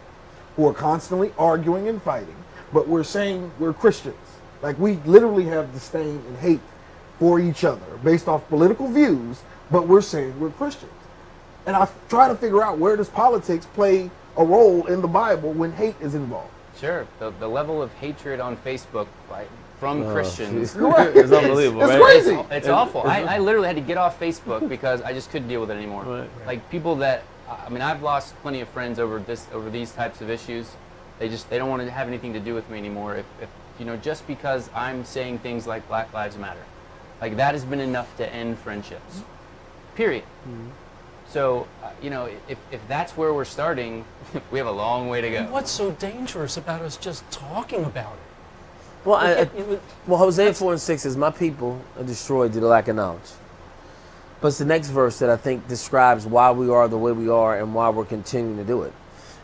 who are constantly arguing and fighting, but we're saying we're Christians. Like, we literally have disdain and hate for each other based off political views, but we're saying we're Christians. And I try to figure out, where does politics play a role in the Bible when hate is involved? Sure. The level of hatred on Facebook, right, from Christians. Right. It's unbelievable, It's right? crazy. It's awful. I literally had to get off Facebook because I just couldn't deal with it anymore. Right. Like, people that, I mean, I've lost plenty of friends over these types of issues. They don't want to have anything to do with me anymore. If just because I'm saying things like Black Lives Matter, like, that has been enough to end friendships. Period. So, if that's where we're starting, we have a long way to go. What's so dangerous about us just talking about it? Well, Hosea 4:6 says, "My people are destroyed due to lack of knowledge." But it's the next verse that I think describes why we are the way we are and why we're continuing to do it.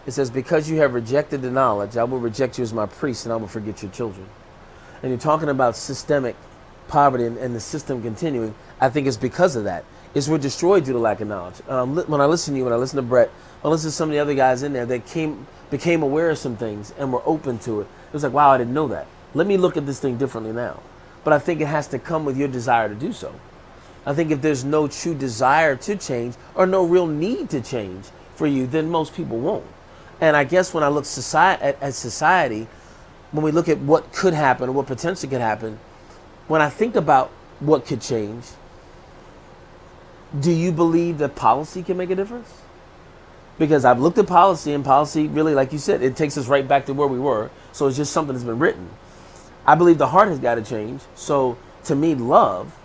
It says, "Because you have rejected the knowledge, I will reject you as my priest, and I will forget your children." And you're talking about systemic poverty and the system continuing. I think it's because of that. We're destroyed due to lack of knowledge. When I listen to you, when I listen to Brett, when I listen to some of the other guys in there that became aware of some things and were open to it, it was like, wow, I didn't know that. Let me look at this thing differently now. But I think it has to come with your desire to do so. I think if there's no true desire to change or no real need to change for you, then most people won't. And I guess when I look at society, when we look at what could happen or what potentially could happen, when I think about what could change, do you believe that policy can make a difference? Because I've looked at policy, and policy really, like you said, it takes us right back to where we were. So it's just something that's been written. I believe the heart has got to change. So to me, love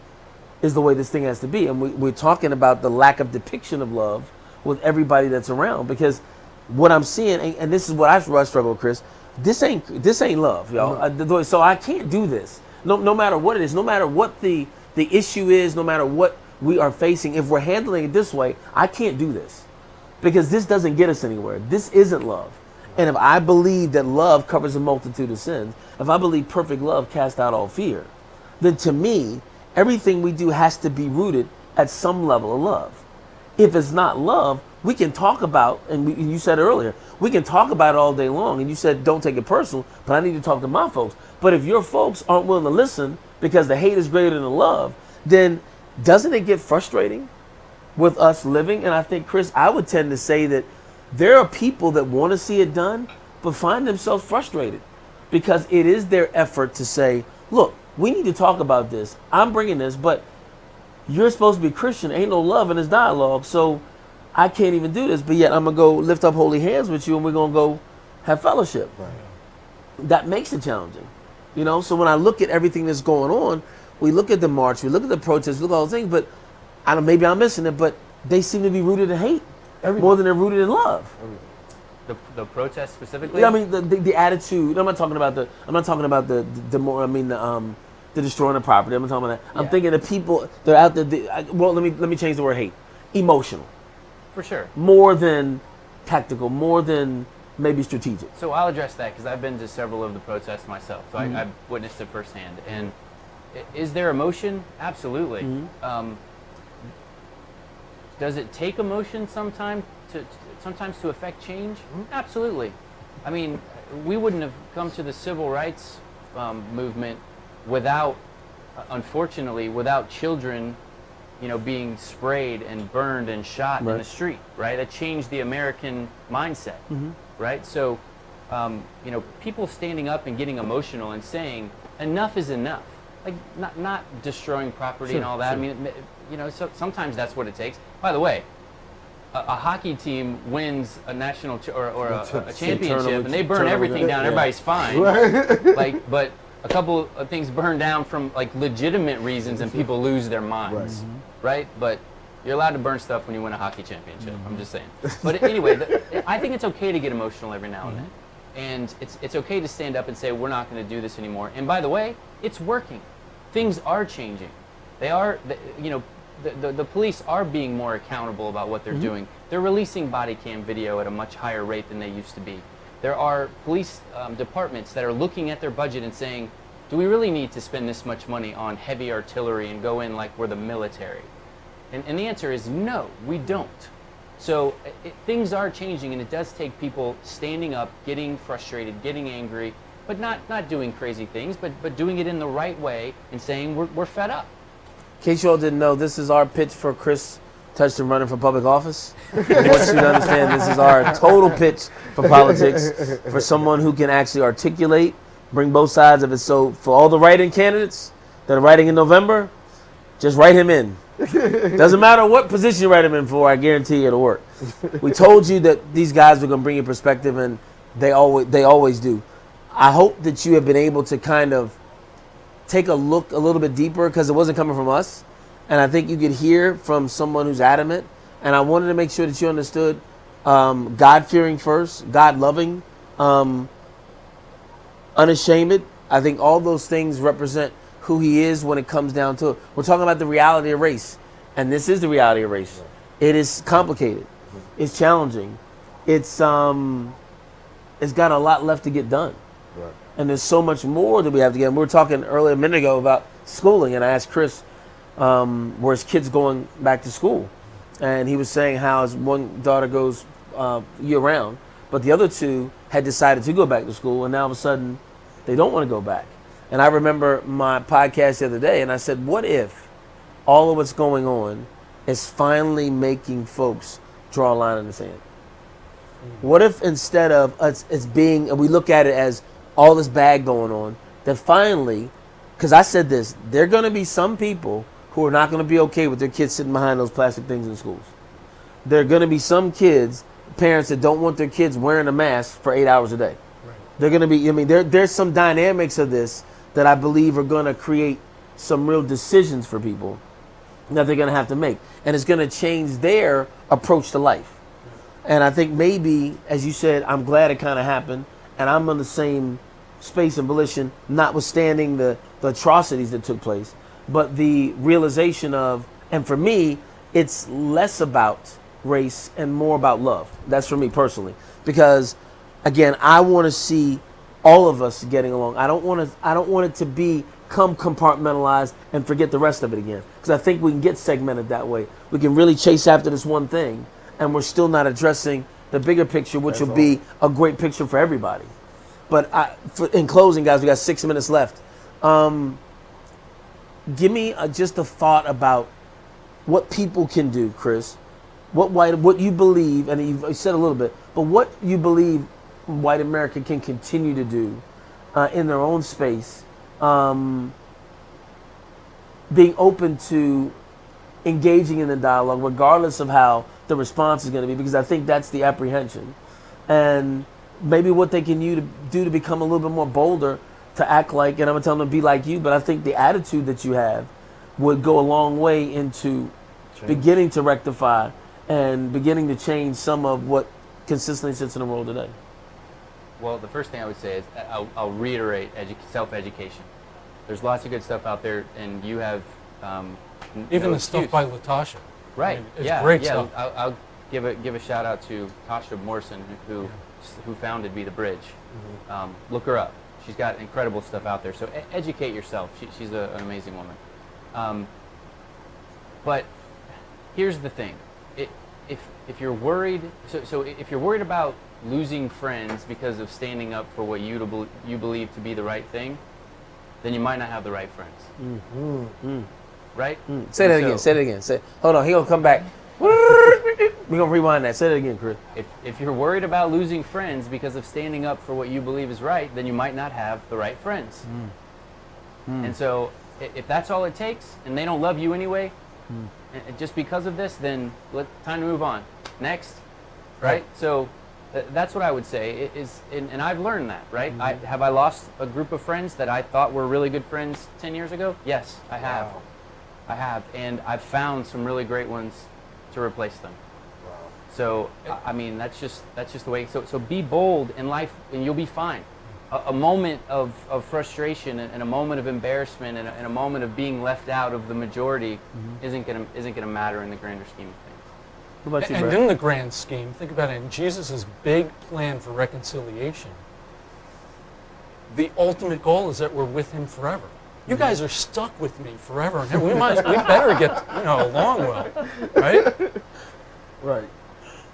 is the way this thing has to be. And we're talking about the lack of depiction of love with everybody that's around. Because what I'm seeing, and this is what I struggle with, Chris, this ain't love, y'all. So I can't do this. No matter what it is, no matter what the issue is, no matter what we are facing, if we're handling it this way, I can't do this. Because this doesn't get us anywhere. This isn't love. And if I believe that love covers a multitude of sins, if I believe perfect love casts out all fear, then to me, everything we do has to be rooted at some level of love. If it's not love, we can talk about, and you said earlier, we can talk about it all day long. And you said, don't take it personal, but I need to talk to my folks. But if your folks aren't willing to listen, because the hate is greater than the love, then doesn't it get frustrating with us living? And I think, Chris, I would tend to say that there are people that want to see it done, but find themselves frustrated because it is their effort to say, look, we need to talk about this. I'm bringing this, but you're supposed to be Christian. Ain't no love in this dialogue, so I can't even do this. But yet I'm going to go lift up holy hands with you and we're going to go have fellowship. Right. That makes it challenging. You know, so when I look at everything that's going on, we look at the march, we look at the protests, we look at all those things, but maybe I'm missing it, but they seem to be rooted in hate more than they're rooted in love. The protest specifically? Yeah, I mean the attitude. I'm not talking about the destroying the property. I'm not talking about that. I'm thinking the people that are out there. Let me change the word hate. Emotional. For sure. More than tactical. More than maybe strategic. So I'll address that because I've been to several of the protests myself. So I've witnessed it firsthand. And is there emotion? Absolutely. Does it take emotion sometimes to affect change? Absolutely. I mean, we wouldn't have come to the civil rights movement without, unfortunately, without children, being sprayed and burned and shot in the street, right? That changed the American mindset, right? So, people standing up and getting emotional and saying, enough is enough. Like, not destroying property and all that. Sure. I mean, so sometimes that's what it takes. By the way, a hockey team wins a national or a championship and they burn everything down. Everybody's fine. Right. But a couple of things burn down from like legitimate reasons and people lose their minds. Right. But you're allowed to burn stuff when you win a hockey championship. I'm just saying. But anyway, I think it's okay to get emotional every now and then. And it's okay to stand up and say, we're not going to do this anymore. And by the way, it's working. Things are changing. They are, the police are being more accountable about what they're doing. They're releasing body cam video at a much higher rate than they used to be. There are police departments that are looking at their budget and saying, do we really need to spend this much money on heavy artillery and go in like we're the military? And the answer is no, we don't. So things are changing, and it does take people standing up, getting frustrated, getting angry, but not doing crazy things, but doing it in the right way and saying we're fed up. In case you all didn't know, this is our pitch for Chris Touchton running for public office. I want you to understand this is our total pitch for politics, for someone who can actually articulate, bring both sides of it. So for all the write-in candidates that are writing in November, just write him in. Doesn't matter what position you write him in for, I guarantee it'll work. We told you that these guys were going to bring you perspective, and they always do. I hope that you have been able to kind of take a look a little bit deeper because it wasn't coming from us. And I think you could hear from someone who's adamant. And I wanted to make sure that you understood God-fearing first, God-loving, unashamed. I think all those things represent who he is when it comes down to it. We're talking about the reality of race. And this is the reality of race. It is complicated. It's challenging. It's got a lot left to get done. Right. And there's so much more that we have to get. And we were talking earlier a minute ago about schooling, and I asked Chris where his kid's going back to school. And he was saying how his one daughter goes year-round, but the other two had decided to go back to school, and now all of a sudden they don't want to go back. And I remember my podcast the other day, and I said, what if all of what's going on is finally making folks draw a line in the sand? What if instead of it's being, and we look at it as all this bad going on, that finally, because I said this, there are going to be some people who are not going to be okay with their kids sitting behind those plastic things in schools. There are going to be some parents that don't want their kids wearing a mask for 8 hours a day. Right. They're going to be, there's some dynamics of this that I believe are going to create some real decisions for people that they're going to have to make. And it's going to change their approach to life. And I think maybe, as you said, I'm glad it kind of happened, and I'm in the same space and volition, notwithstanding the atrocities that took place, but the realization of, and for me, it's less about race and more about love. That's for me personally, because again, I want to see all of us getting along. I don't want it to become compartmentalized and forget the rest of it again, because I think we can get segmented that way. We can really chase after this one thing, and we're still not addressing the bigger picture, which will be a great picture for everybody. But in closing, guys, we got 6 minutes left. give me just a thought about what people can do, Chris. What you believe, and you've said a little bit, but what you believe white America can continue to do in their own space, being open to engaging in the dialogue, regardless of how the response is going to be, because I think that's the apprehension. And maybe what they can do to become a little bit more bolder, to act like, and I'm going to tell them to be like you, but I think the attitude that you have would go a long way into beginning to rectify and beginning to change some of what consistently sits in the world today. Well, the first thing I would say is I'll reiterate self-education. There's lots of good stuff out there, and you have Even no the stuff excuse. by Latasha. Right. I mean, it's yeah. great yeah. stuff. I'll give a shout out to Tasha Morrison, who founded Be the Bridge. Look her up. She's got incredible stuff out there. So educate yourself. She's an amazing woman. But here's the thing: if you're worried, so if you're worried about losing friends because of standing up for what you believe to be the right thing, then you might not have the right friends. Right? Say that again. Say it again. Hold on. He gonna come back. We're gonna rewind that. Say that again, Chris. If you're worried about losing friends because of standing up for what you believe is right, then you might not have the right friends. And so, if that's all it takes, and they don't love you anyway, and just because of this, then time to move on. Next, right? So, that's what I would say. And I've learned that, right? Have I lost a group of friends that I thought were really good friends 10 years ago? Yes, I have. Wow. I have, and I've found some really great ones to replace them. Wow. So I mean, that's just the way. So be bold in life, and you'll be fine. A moment of frustration and a moment of embarrassment and a moment of being left out of the majority isn't gonna matter in the grander scheme of things. What about you, And Brett? in the grand scheme, think about it, in Jesus' big plan for reconciliation, the ultimate goal is that we're with him forever. You guys are stuck with me forever, and we better get along well, right? Right.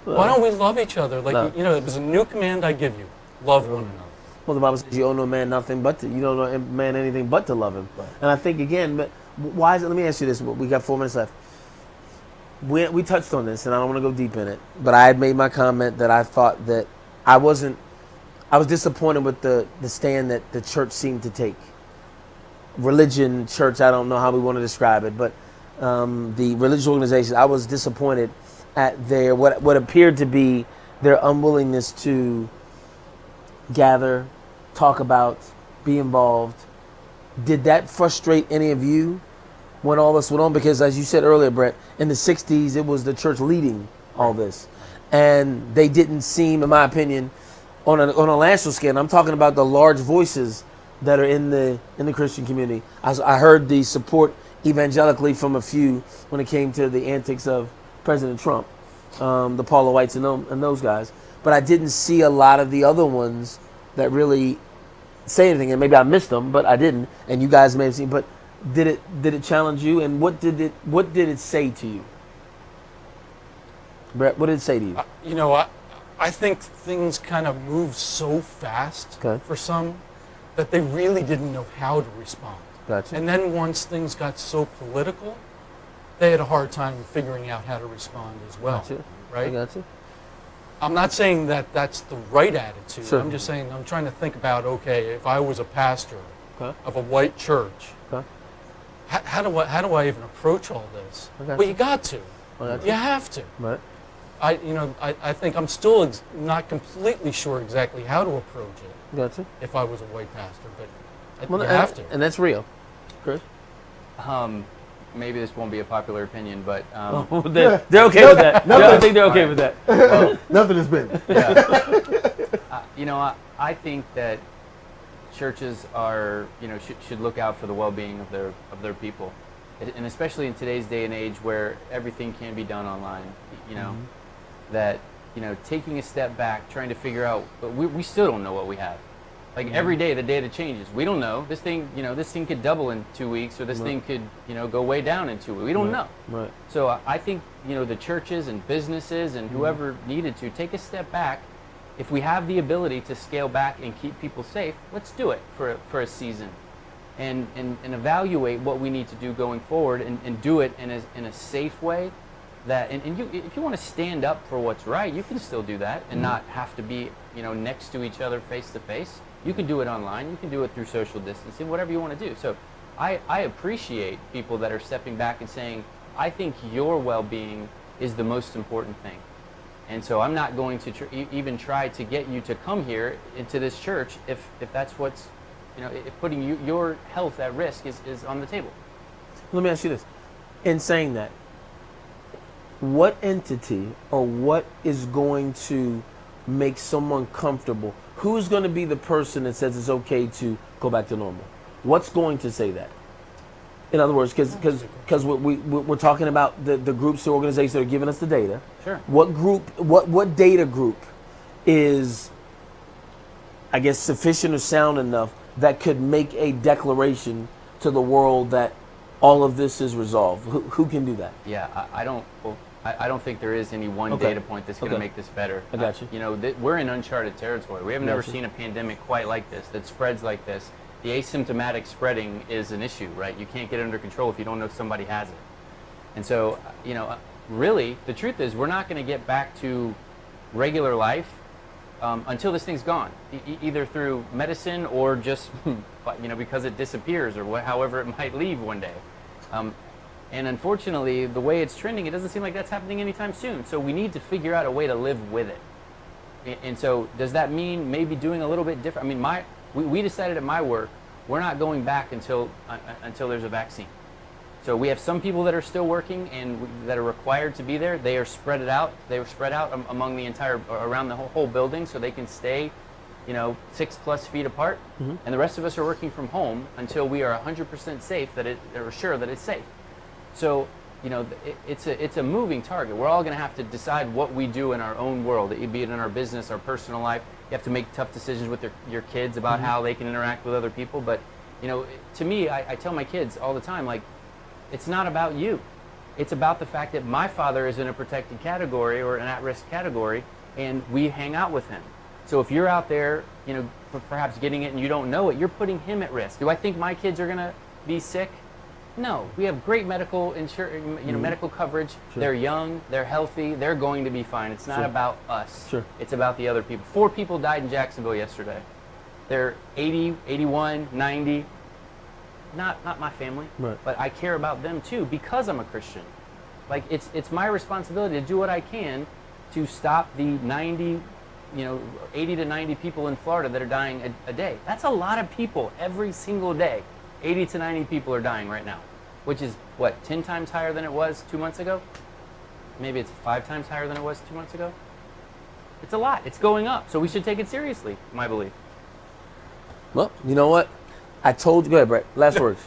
Why don't we love each other? Like, No. it was a new command I give you: love one another. Well, the Bible says you owe no man nothing but to, you don't owe man anything but to love him. Right. And I think, again, but why is it? Let me ask you this. We got 4 minutes left. We touched on this, and I don't want to go deep in it, but I had made my comment that I thought that I was disappointed with the stand that the church seemed to take. Religion, church, I don't know how we want to describe it, but the religious organization, I was disappointed at their what appeared to be their unwillingness to gather, talk about, be involved. Did that frustrate any of you when all this went on? Because as you said earlier, Brett, in the 60s, it was the church leading all this. And they didn't seem, in my opinion, on a national scale, I'm talking about the large voices that are in the Christian community. I heard the support evangelically from a few when it came to the antics of President Trump, the Paula Whites and those guys. But I didn't see a lot of the other ones that really say anything. And maybe I missed them, but I didn't. And you guys may have seen. But did it challenge you? And what did it say to you, Brett? What did it say to you? I think things kind of moved so fast Okay. for some that they really didn't know how to respond. Gotcha. And then once things got so political, they had a hard time figuring out how to respond as well. Gotcha. I Right? got you. I'm not saying that that's the right attitude. Sure. I'm just saying I'm trying to think about, okay, if I was a pastor Okay. of a white church, Okay. how do I even approach all this? I got Well, you. you got to. I got You have to. Right. I think I'm still not completely sure exactly how to approach it Gotcha. if I was a white pastor, but Well, you have to. And that's real. Chris? Maybe this won't be a popular opinion, but They're okay with that. I think they're okay with that. Nothing has been. I think that churches are, should look out for the well-being of their people, and especially in today's day and age where everything can be done online. That taking a step back, trying to figure out, but we still don't know what we have. Like every day, the data changes. We don't know. This thing could double in 2 weeks, or this thing could go way down in 2 weeks. We don't know. Right. So I think the churches and businesses and whoever needed to take a step back. If we have the ability to scale back and keep people safe, let's do it for a season. and evaluate what we need to do going forward, and do it in a safe way. That and you, if you want to stand up for what's right, you can still do that and not have to be, you know, next to each other face to face. You can do it online. You can do it through social distancing, whatever you want to do. So I appreciate people that are stepping back and saying, I think your well-being is the most important thing. And so I'm not going to even try to get you to come here into this church if that's what's, you know, if putting your health at risk is on the table. Let me ask you this. In saying that, what entity or what is going to make someone comfortable? Who is going to be the person that says it's okay to go back to normal? What's going to say that? In other words, because we're talking about the groups, the organizations that are giving us the data. Sure. What group, what data group is, I guess, sufficient or sound enough that could make a declaration to the world that all of this is resolved? Who can do that? Yeah, I don't think there is any one Okay. data point that's going to make this better. I got you. You know, we're in uncharted territory. We have never seen a pandemic quite like this, that spreads like this. The asymptomatic spreading is an issue, right? You can't get it under control if you don't know somebody has it. And so, you know, really, the truth is we're not going to get back to regular life until this thing's gone, either through medicine or just, you know, because it disappears or however it might leave one day. And unfortunately, the way it's trending, it doesn't seem like that's happening anytime soon. So we need to figure out a way to live with it. And so does that mean maybe doing a little bit different? I mean, we decided at my work, we're not going back until there's a vaccine. So we have some people that are still working and that are required to be there. They are spread out. They were spread out among the entire, around the whole building, so they can stay, you know, 6+ feet apart. Mm-hmm. And the rest of us are working from home until we are 100% safe, or sure that it's safe. So, you know, it's a moving target. We're all going to have to decide what we do in our own world, be it in our business, our personal life. You have to make tough decisions with your kids about how they can interact with other people. But, you know, to me, I tell my kids all the time, like, it's not about you. It's about the fact that my father is in a protected category or an at-risk category, and we hang out with him. So if you're out there, you know, perhaps getting it and you don't know it, you're putting him at risk. Do I think my kids are going to be sick? No, we have great medical medical coverage. Sure. They're young, they're healthy, they're going to be fine. It's not about us. Sure. It's about the other people. 4 people died in Jacksonville yesterday. They're 80, 81, 90. Not my family, right. But I care about them too because I'm a Christian. Like it's my responsibility to do what I can to stop the 80 to 90 people in Florida that are dying a day. That's a lot of people every single day. 80 to 90 people are dying right now, which is, what, 10 times higher than it was 2 months ago? Maybe it's 5 times higher than it was 2 months ago? It's a lot. It's going up. So we should take it seriously, my belief. Well, you know what? I told you. Go ahead, Brett. Last words.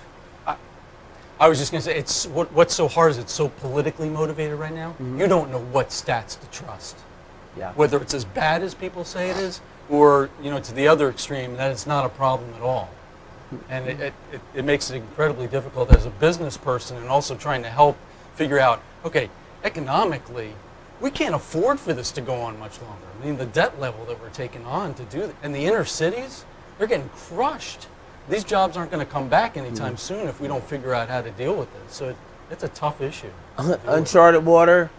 I was just going to say, it's what's so hard is it's so politically motivated right now. Mm-hmm. You don't know what stats to trust. Yeah. Whether it's as bad as people say it is, or, you know, to the other extreme, that it's not a problem at all. And it makes it incredibly difficult as a business person and also trying to help figure out, okay, economically, we can't afford for this to go on much longer. I mean, the debt level that we're taking on to do that. And the inner cities, they're getting crushed. These jobs aren't going to come back anytime soon if we don't figure out how to deal with it. So it's a tough issue. Uncharted water,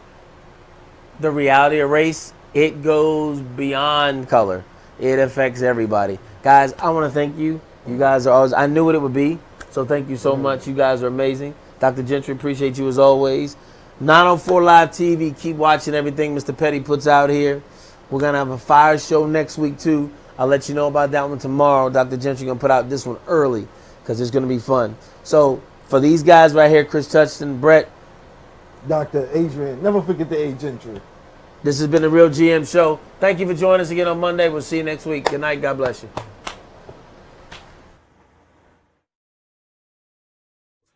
the reality of race, it goes beyond color. It affects everybody. Guys, I want to thank you. You guys are always, I knew what it would be, so thank you so much. You guys are amazing. Dr. Gentry, appreciate you as always. 904 Live TV, keep watching everything Mr. Petty puts out here. We're going to have a fire show next week, too. I'll let you know about that one tomorrow. Dr. Gentry going to put out this one early because it's going to be fun. So, for these guys right here, Chris Touchton, Brett. Dr. Adrian, never forget the A. Gentry. This has been the Real GM Show. Thank you for joining us again on Monday. We'll see you next week. Good night. God bless you.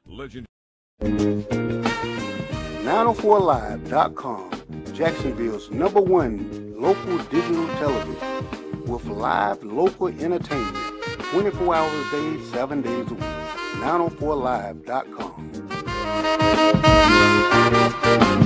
Legend. 904live.com, Jacksonville's #1 local digital television with live local entertainment 24 hours a day, 7 days a week. 904live.com.